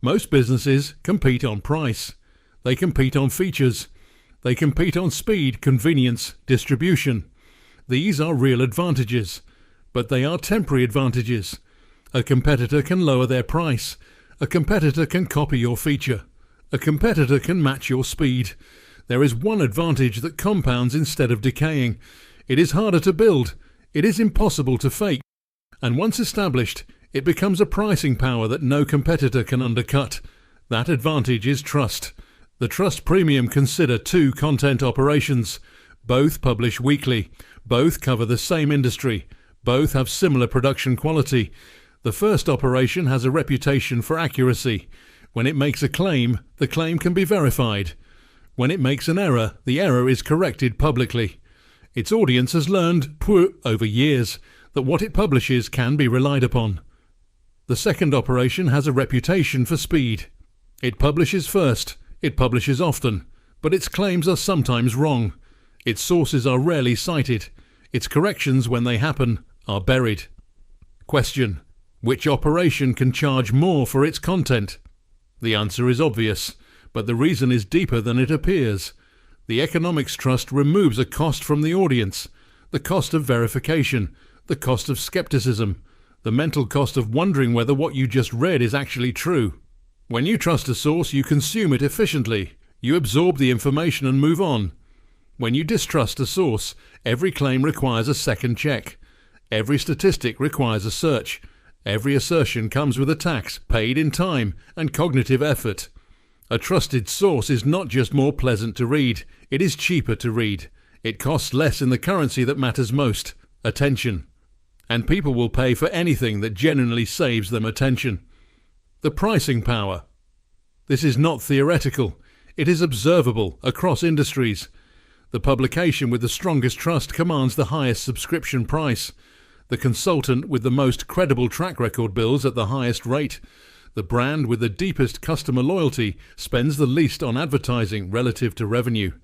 Most businesses compete on price. They compete on features. They compete on speed, convenience, distribution. These are real advantages, but they are temporary advantages. A competitor can lower their price. A competitor can copy your feature. A competitor can match your speed. There is one advantage that compounds instead of decaying. It is harder to build. It is impossible to fake. And once established, it becomes a pricing power that no competitor can undercut. That advantage is trust. The trust premium consider two content operations. Both publish weekly. Both cover the same industry. Both have similar production quality. The first operation has a reputation for accuracy. When it makes a claim, the claim can be verified. When it makes an error, the error is corrected publicly. Its audience has learned, over years, that what it publishes can be relied upon. The second operation has a reputation for speed. It publishes first, it publishes often, but its claims are sometimes wrong. Its sources are rarely cited. Its corrections, when they happen, are buried. Question: which operation can charge more for its content? The answer is obvious, but the reason is deeper than it appears. The economics trust removes a cost from the audience, the cost of verification, the cost of skepticism, the mental cost of wondering whether what you just read is actually true. When you trust a source, you consume it efficiently. You absorb the information and move on. When you distrust a source, every claim requires a second check. Every statistic requires a search. Every assertion comes with a tax, paid in time, and cognitive effort. A trusted source is not just more pleasant to read, it is cheaper to read. It costs less in the currency that matters most, attention. And people will pay for anything that genuinely saves them attention. The pricing power. This is not theoretical. It is observable across industries. The publication with the strongest trust commands the highest subscription price. The consultant with the most credible track record bills at the highest rate. The brand with the deepest customer loyalty spends the least on advertising relative to revenue.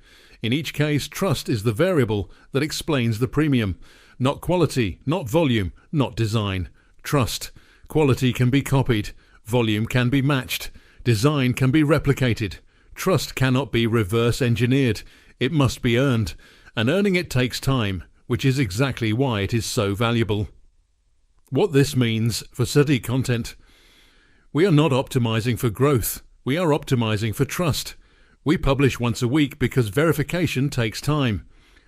In each case, trust is the variable that explains the premium. Not quality, not volume, not design. Trust. Quality can be copied. Volume can be matched. Design can be replicated. Trust cannot be reverse engineered. It must be earned. And earning it takes time, which is exactly why it is so valuable. What this means for SadiqContent. We are not optimizing for growth. We are optimizing for trust. We publish once a week because verification takes time.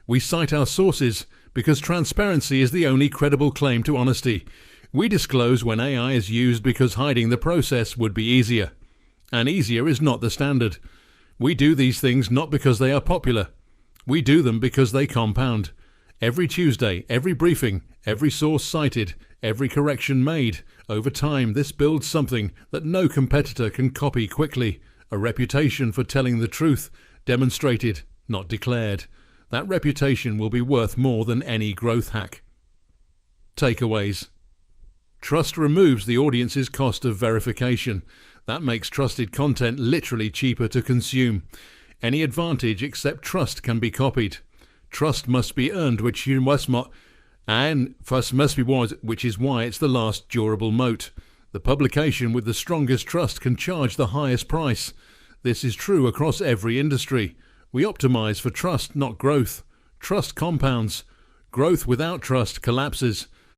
We cite our sources because transparency is the only credible claim to honesty. We disclose when AI is used because hiding the process would be easier. And easier is not the standard. We do these things not because they are popular. We do them because they compound. Every Tuesday, every briefing, every source cited, every correction made. Over time, this builds something that no competitor can copy quickly. A reputation for telling the truth, demonstrated, not declared. That reputation will be worth more than any growth hack. Takeaways. Trust removes the audience's cost of verification. That makes trusted content literally cheaper to consume. Any advantage except trust can be copied. Trust must be earned, which is why it's the last durable moat. The publication with the strongest trust can charge the highest price. This is true across every industry. We optimize for trust, not growth. Trust compounds. Growth without trust collapses.